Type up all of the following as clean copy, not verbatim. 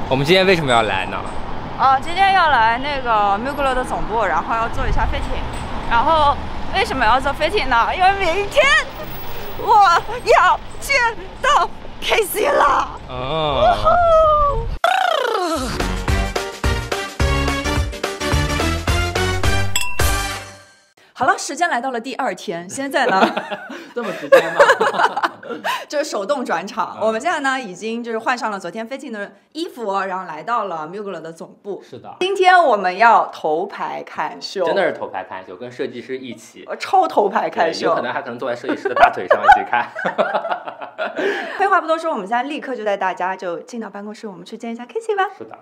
我们今天为什么要来呢？今天要来那个 Mugler 的总部，然后要做一下 fitting。然后为什么要做 fitting 呢？因为明天我要见到 Casey 了。好了，时间来到了第2天，现在呢，这么直接吗？就是手动转场。我们现在呢，已经就是换上了昨天飞进的衣服，然后来到了 Mugler 的总部。是的，今天我们要头牌看秀，真的是头牌看秀，跟设计师一起，超头牌看秀，有可能还可能坐在设计师的大腿上一起看。废话不多说，我们现在立刻就带大家就进到办公室，我们去见一下 Casey 吧。是的。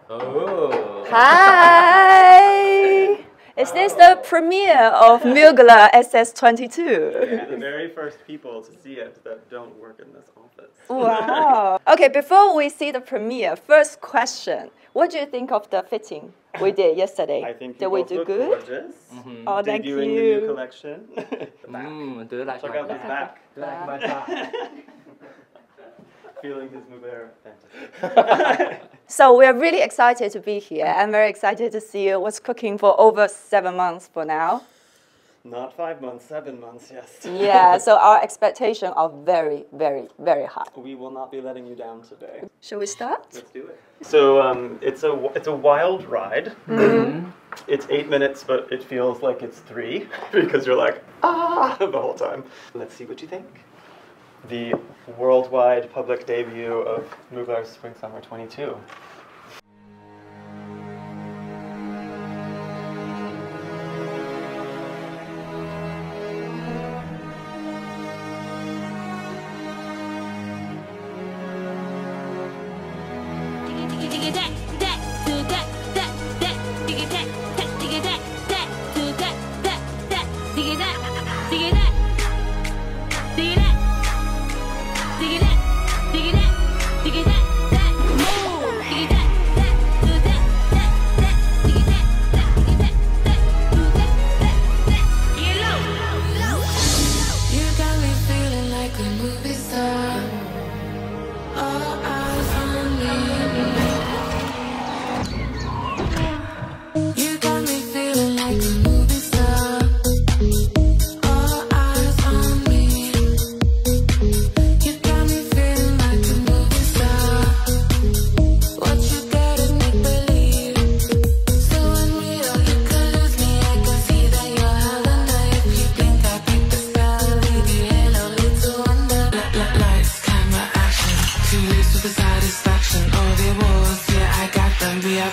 哦。Hi. Is this the premiere of Mugler SS22? Yeah, the very first people to see it that don't work in this office. Wow. Okay, before we see the premiere, first question. What do you think of the fitting we did yesterday? I think did we do good? Gorgeous. Oh, thank you. Debuting the new collection. Do you like Check out the back. Do you like my back? Feeling his Mugler fantasy. So we are really excited to be here. I'm very excited to see you. What's cooking for over 7 months for now? Not 5 months, 7 months, yes. Yeah, so our expectations are very, very, very high. We will not be letting you down today. Shall we start? Let's do it. So it's a wild ride. It's 8 minutes, but it feels like it's 3 because you're like, the whole time. Let's see what you think. The worldwide public debut of Mugler Spring Summer 22.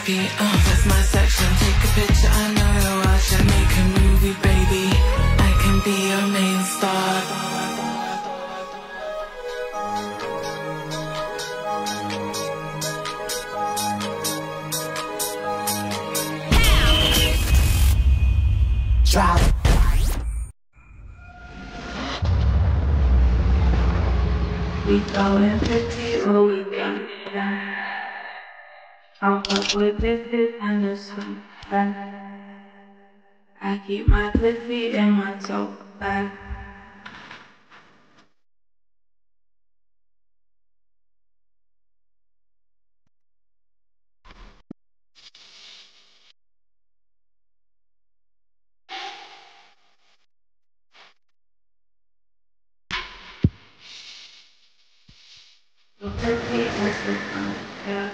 That's my section. Take a picture, I know you're watching. Make a movie, baby. I can be your main star. Drop. We going 50 or we going down. I'll fuck with this and this one back. I keep my pussy in my toe bag. Your pussy is this one, yeah.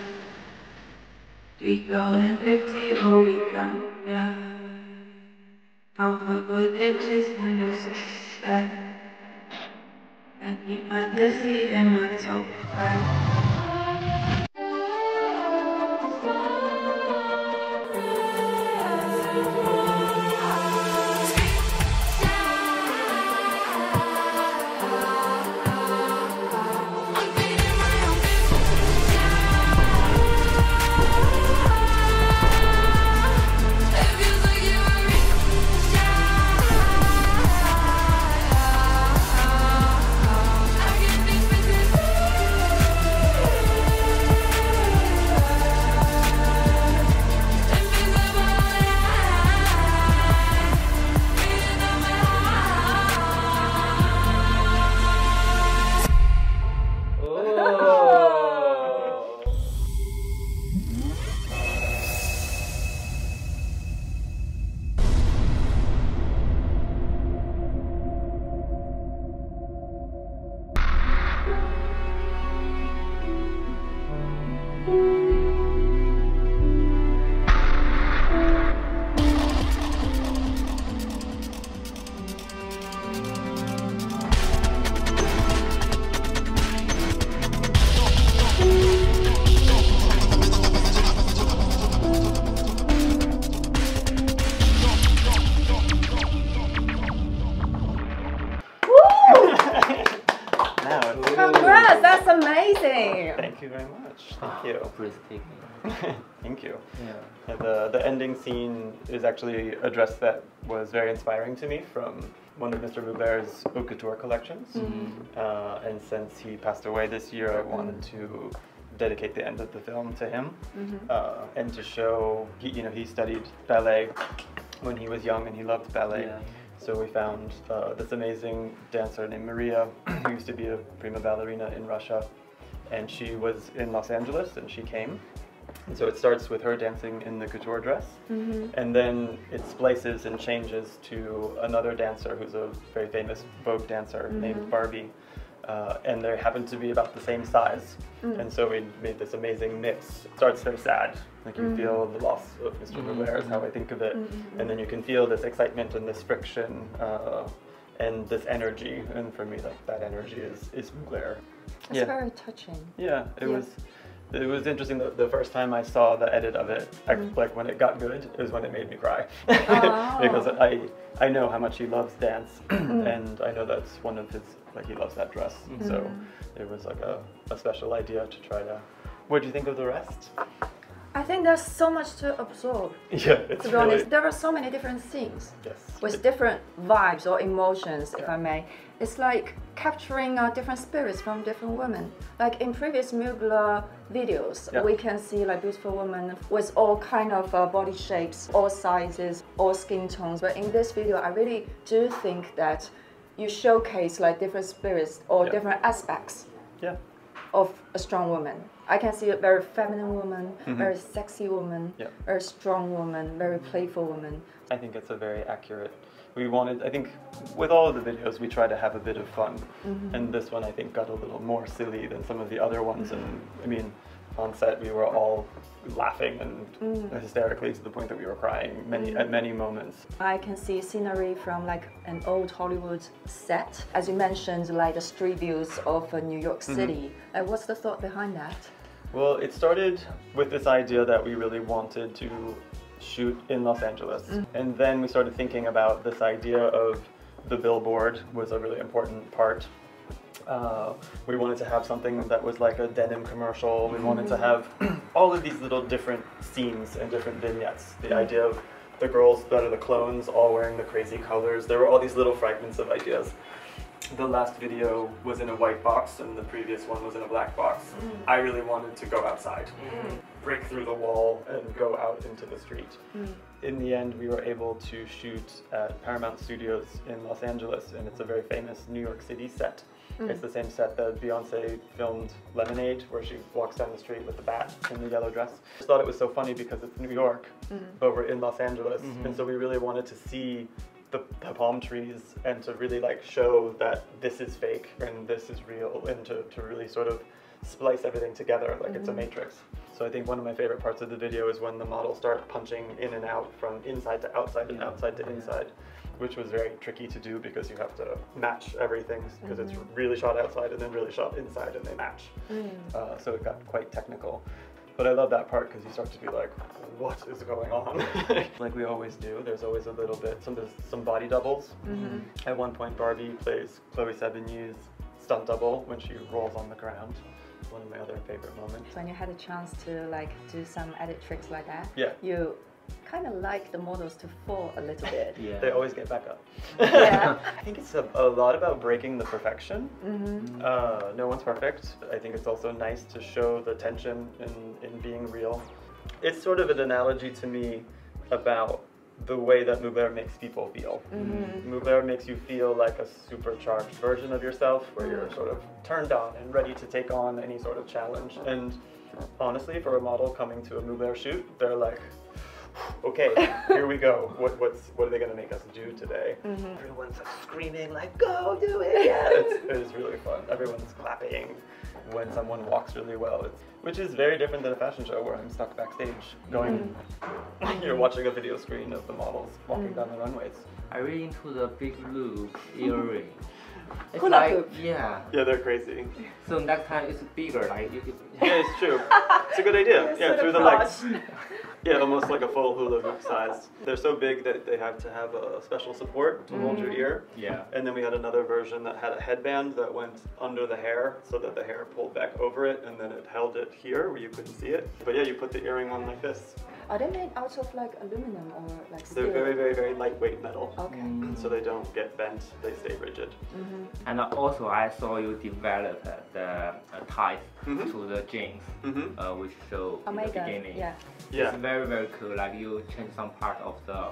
We going 50 or we going down. I'll fuck with bitches and this is bad. I keep my pussy in my toe bag. Congrats, that's amazing. Thank you very much. Thank you. Breathtaking. Thank you. Yeah. The ending scene is actually a dress that was very inspiring to me from one of Mr. Mugler's haute couture collections. And since he passed away this year, I wanted to dedicate the end of the film to him, and to show he studied ballet when he was young and he loved ballet. Yeah. So we found this amazing dancer named Maria, who used to be a prima ballerina in Russia, and she was in Los Angeles and she came. And so it starts with her dancing in the couture dress, and then it splices and changes to another dancer who's a very famous Vogue dancer named Barbie. And they happen to be about the same size. And so we made this amazing mix. It starts very sad, like you feel the loss of Mr. Mugler is how I think of it. And then you can feel this excitement and this friction and this energy. And for me, like that energy is Mugler. It's very touching. Yeah, it was interesting. The first time I saw the edit of it, like when it got good, it was when it made me cry. Because I know how much he loves dance, and I know that's one of his, like he loves that dress. So it was like a special idea to try to. What do you think of the rest? I think there's so much to absorb. Yeah, it's to be honest, there are so many different scenes with different vibes or emotions, if I may. It's like capturing different spirits from different women. Like in previous Mugler videos, we can see like beautiful women with all kind of body shapes, all sizes, all skin tones. But in this video, I really do think that you showcase like different spirits or different aspects of a strong woman. I can see a very feminine woman, very sexy woman, very strong woman, very playful woman. I think it's a very accurate. I think with all of the videos we try to have a bit of fun, and this one I think got a little more silly than some of the other ones. And I mean, on set we were all laughing and hysterically to the point that we were crying at many moments. I can see scenery from like an old Hollywood set. As you mentioned, like the street views of New York City. What's the thought behind that? Well, it started with this idea that we really wanted to shoot in Los Angeles. And then we started thinking about this idea of the billboard was a really important part. We wanted to have something that was like a denim commercial. We wanted to have all of these little different scenes and different vignettes. The idea of the girls that are the clones all wearing the crazy colors. There were all these little fragments of ideas. The last video was in a white box and the previous one was in a black box. I really wanted to go outside, break through the wall and go out into the street. In the end, we were able to shoot at Paramount Studios in Los Angeles, and it's a very famous New York City set. It's the same set that Beyonce filmed Lemonade, where she walks down the street with the bat in the yellow dress. I just thought it was so funny because it's New York, but we're in Los Angeles, and so we really wanted to see the palm trees and to really like show that this is fake and this is real, and to really sort of splice everything together like it's a matrix. So I think one of my favorite parts of the video is when the models start punching in and out from inside to outside and outside to inside, which was very tricky to do because you have to match everything because it's really shot outside and then really shot inside and they match. So it got quite technical. But I love that part because you start to be like, what is going on? Like we always do, there's always a little bit, some body doubles. At one point Barbie plays Chloe Sevigny's stunt double when she rolls on the ground. One of my other favorite moments. When you had a chance to like do some edit tricks like that, you kind of like the models to fall a little bit. They always get back up. I think it's a lot about breaking the perfection. No one's perfect. I think it's also nice to show the tension in being real. It's sort of an analogy to me about the way that Mugler makes people feel. Mugler makes you feel like a supercharged version of yourself where you're sort of turned on and ready to take on any sort of challenge. And honestly, for a model coming to a Mugler shoot, they're like, okay, here we go. What are they going to make us do today? Everyone's like screaming like, go do it! It is really fun. Everyone's clapping. when someone walks really well, which is very different than a fashion show where I'm stuck backstage going, you're watching a video screen of the models walking down the runways. I'm really into the big loop earring. It's Hula like, hoop. yeah. Yeah, they're crazy. So next time it's bigger, like you. Yeah, it's true. It's a good idea. Yeah, through the legs. Yeah, almost like a full hula hoop size. They're so big that they have to have a special support to hold your ear. Yeah. And then we had another version that had a headband that went under the hair so that the hair pulled back over it and then it held it here where you couldn't see it. But yeah, you put the earring on like this. Are they made out of like aluminum or like steel? They're very, very, very lightweight metal. Okay. So they don't get bent, they stay rigid. And also I saw you develop the ties to the jeans, which show in the beginning. Yeah. It's very, very cool. Like you change some part of the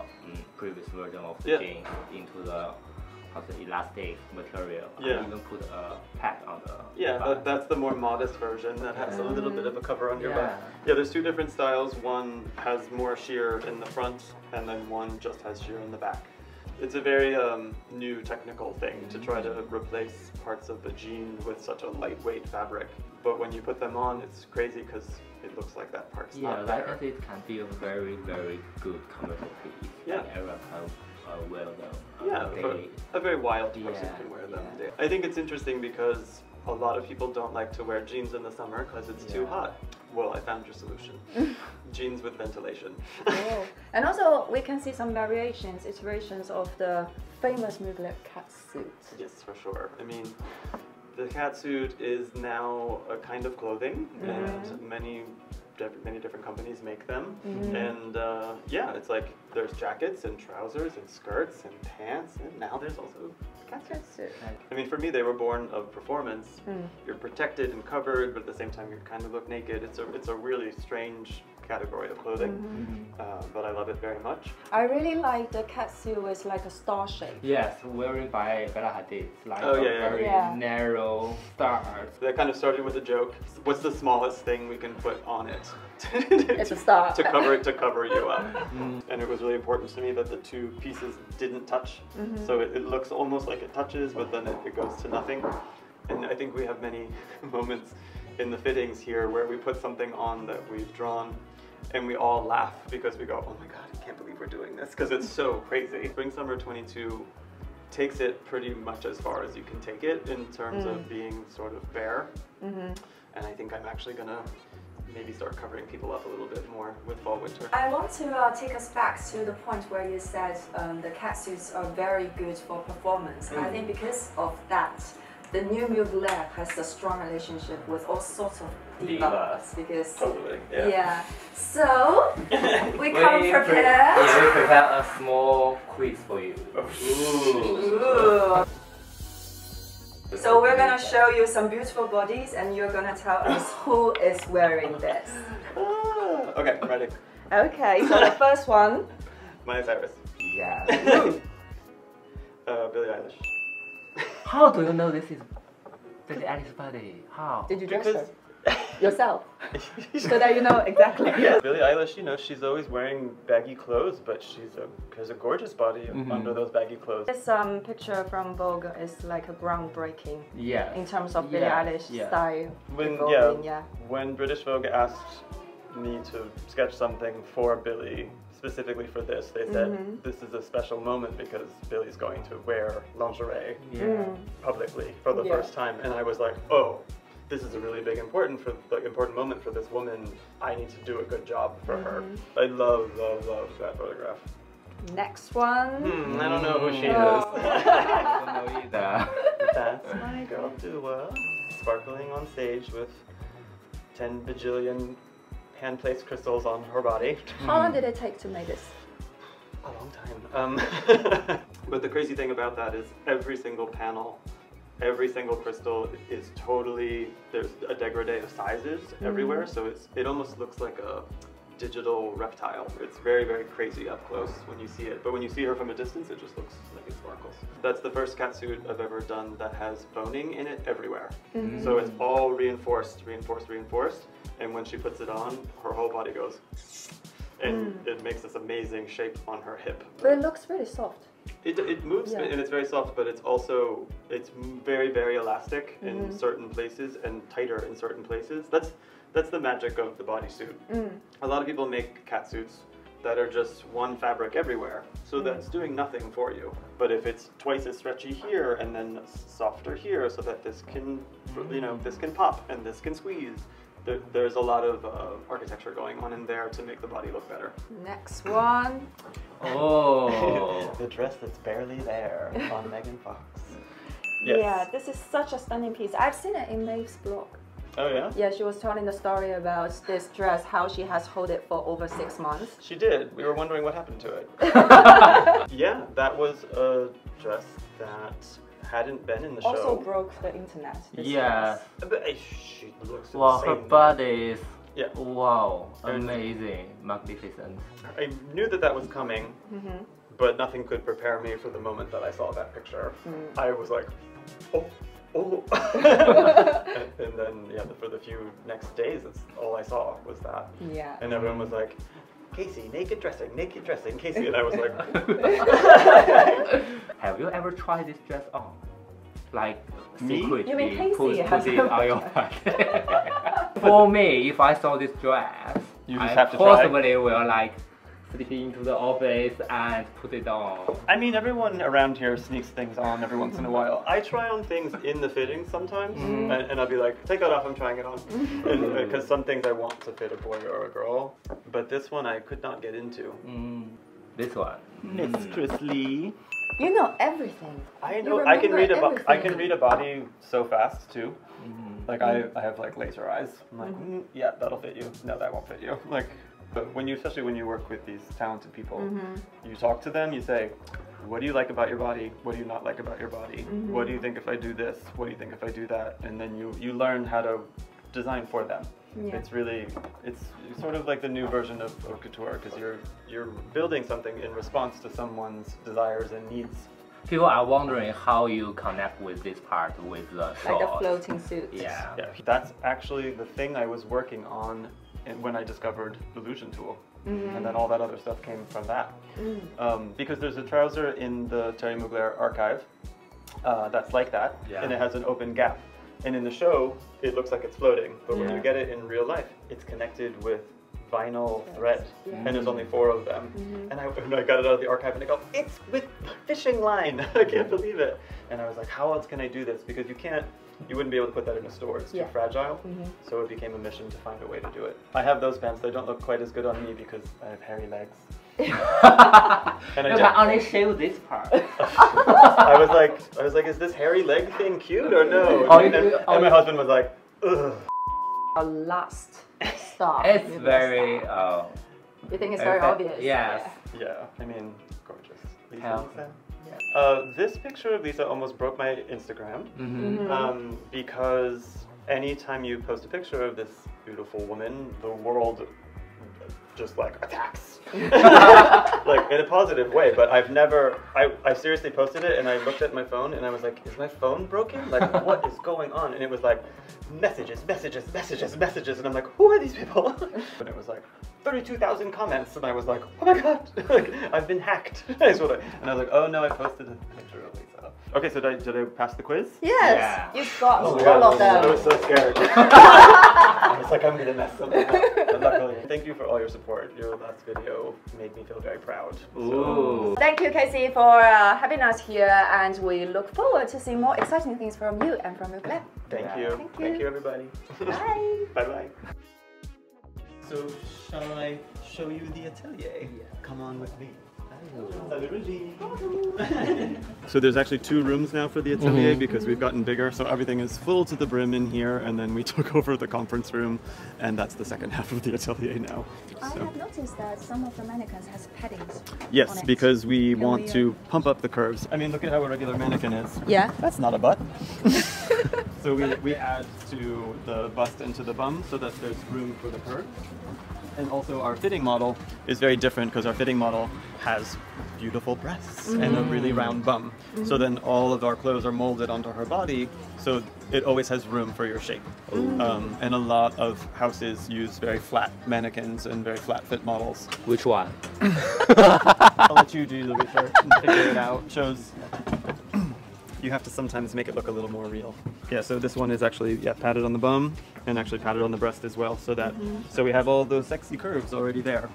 previous version of the jeans into the elastic material. Yeah. And even put a pad on the that's the more modest version that has a little bit of a cover on your butt. Yeah, there's two different styles. One has more sheer in the front and then one just has sheer in the back. It's a very new technical thing to try to replace parts of the jean with such a lightweight fabric. But when you put them on, it's crazy because it looks like that part's not there. I think it can be a very, very good commercial piece. Yeah. Like everyone can wear them. A very wild person can wear them. I think it's interesting because a lot of people don't like to wear jeans in the summer because it's too hot. Well, I found your solution. Jeans with ventilation. Oh. And also, we can see some variations, iterations of the famous Mugler catsuit. Yes, for sure. I mean, the catsuit is now a kind of clothing, and many different companies make them. And yeah, it's like there's jackets and trousers and skirts and pants, and now there's also catsuit. I mean, for me, they were born of performance. You're protected and covered, but at the same time, you kind of look naked. It's a really strange category of clothing, but I love it very much. I really like the catsuit with like a star shape. Yes, wearing by Bella Hadid. Like very narrow stars. That kind of started with a joke. What's the smallest thing we can put on it? It's a star. to cover you up. And it was really important to me that the two pieces didn't touch. So it looks almost like it touches, but then it goes to nothing. And I think we have many moments in the fittings here where we put something on that we've drawn and we all laugh because we go, oh my god, I can't believe we're doing this, because it's so crazy. Spring Summer 22 takes it pretty much as far as you can take it in terms of being sort of bare. And I think I'm actually gonna maybe start covering people up a little bit more with fall winter. I want to take us back to the point where you said the catsuits are very good for performance. I think because of that, the new Mugler has a strong relationship with all sorts of divas because So we come prepared. We prepare a small quiz for you. Ooh. So we're gonna show you some beautiful bodies, and you're gonna tell us who is wearing this. Okay, ready. Okay, so the first one. Miley Cyrus. Yeah. Billie Eilish. How do you know this is Billie Eilish's body? How? Did you dress her? Yourself? So that you know exactly. Billie Eilish, you know, she's always wearing baggy clothes, but she has a gorgeous body under those baggy clothes. This picture from Vogue is like a groundbreaking in terms of Billie Eilish style. When British Vogue asked me to sketch something for Billie, specifically for this, they said this is a special moment because Billie's going to wear lingerie publicly for the first time, and I was like, oh, this is a really big important moment for this woman. I need to do a good job for her. I love that photograph. Next one. I don't know who she is. I don't know either. That's my girl Dua, sparkling on stage with 10 bajillion hand-placed crystals on her body. How long did it take to make this? A long time. But the crazy thing about that is every single panel, every single crystal is totally, there's a degradé of sizes everywhere, so it almost looks like a digital reptile. It's very, very crazy up close when you see it, but when you see her from a distance, it just looks like it sparkles. That's the first catsuit I've ever done that has boning in it everywhere. So it's all reinforced, and when she puts it on, her whole body goes and it makes this amazing shape on her hip. But it looks really soft. It moves and it's very soft, but it's also very, very elastic in certain places and tighter in certain places. That's the magic of the bodysuit. A lot of people make catsuits that are just one fabric everywhere, so that's doing nothing for you. But if it's twice as stretchy here and then softer here, so that this can, this can pop and this can squeeze. There's a lot of architecture going on in there to make the body look better. Next one. Oh. The dress that's barely there on Megan Fox. Yes. Yeah, this is such a stunning piece. I've seen it in Maeve's blog. Oh yeah? Yeah, she was telling the story about this dress, how she has held it for over 6 months. She did. We were wondering what happened to it. Yeah, that was a dress that hadn't been in the show. Also broke the internet. Yeah. But she looks wow, insane. her body is wow, amazing, magnificent. I knew that was coming, but nothing could prepare me for the moment that I saw that picture. I was like, oh. and then for the few next days, that's all I saw was that. Yeah. And everyone was like, Casey, naked dressing, Casey. And I was like, have you ever tried this dress on? Like, me? secretly You mean Casey put has it on your body? For me, if I saw this dress, you just I have to possibly will like slip into the office and put it on. I mean, everyone around here sneaks things on every once in a while. I try on things in the fitting sometimes, and I'll be like, take that off, I'm trying it on. Because some things I want to fit a boy or a girl, but this one I could not get into. This one. Mistress Lee. You know everything. I know. I can read a body so fast too. Like I have like laser eyes. I'm like, yeah, that'll fit you. No, that won't fit you. Like, but especially when you work with these talented people, you talk to them. You say, what do you like about your body? What do you not like about your body? What do you think if I do this? What do you think if I do that? And then you learn how to design for them. Yeah. It's sort of like the new version of couture, because you're building something in response to someone's desires and needs. People are wondering how you connect with this part with the shorts. Like the floating suit. Yeah. That's actually the thing I was working on when I discovered the Illusion tool. And then all that other stuff came from that. Because there's a trouser in the Terry Mugler archive that's like that, and it has an open gap. And in the show, it looks like it's floating, but when you get it in real life, it's connected with vinyl thread, and there's only 4 of them. And I got it out of the archive, and I go, it's with fishing line! I can't believe it! And I was like, how else can I do this? Because you wouldn't be able to put that in a store, it's too fragile. So it became a mission to find a way to do it. I have those pants, they don't look quite as good on me because I have hairy legs. And you can only shave this part. I was like, is this hairy leg thing cute or no? And my husband was like, ugh. Our last stop. It's very. You think it's very obvious? Yes. Yeah. I mean, gorgeous. Lisa. This picture of Lisa almost broke my Instagram because anytime you post a picture of this beautiful woman, the world just like attacks. Like in a positive way, but I seriously posted it and I looked at my phone and I was like, is my phone broken? Like, what is going on? And it was like, messages, and I'm like, who are these people? And it was like, 32,000 comments, and I was like, oh my god, like, I've been hacked. And I was like, oh no, I posted a picture of Lisa. Okay, so did I pass the quiz? Yes, yeah. You got all of them. I was so scared. I was like, I'm gonna mess something up. But luckily, thank you for all your support. Your last video made me feel very proud. Ooh. Thank you, Casey, for having us here, and we look forward to seeing more exciting things from you and from your club. Thank you. Thank you, everybody. Bye. Bye-bye. So, shall I show you the atelier? Yeah. Come on with me. So there's actually 2 rooms now for the atelier because we've gotten bigger, so everything is full to the brim in here, and then we took over the conference room, and that's the second half of the atelier now. I have noticed that some of the mannequins has paddings. Yes, because we want to pump up the curves. I mean, look at how a regular mannequin is. Yeah. That's not a butt. So we add to the bust and to the bum so that there's room for the curve. And also our fitting model is very different because our fitting model has beautiful breasts and a really round bum. So then all of our clothes are molded onto her body, so it always has room for your shape. And a lot of houses use very flat mannequins and very flat fit models. Which one? I'll let you do the research and figure it out. Shows you have to sometimes make it look a little more real. Yeah, so this one is actually padded on the bum and actually padded on the breast as well, so that so we have all those sexy curves already there.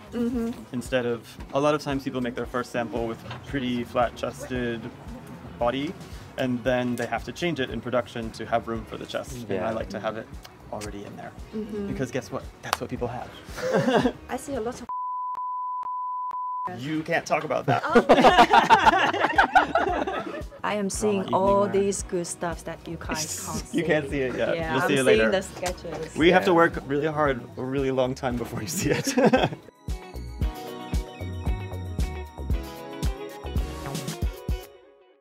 Instead of a lot of times people make their first sample with pretty flat-chested body, and then they have to change it in production to have room for the chest. And I like to have it already in there because guess what? That's what people have. I see a lot of. You can't talk about that. I am seeing all these good stuff that you guys can't see. You can't see it yet. Yeah, You'll I'm see it later. seeing the sketches. We have to work really hard a really long time before you see it.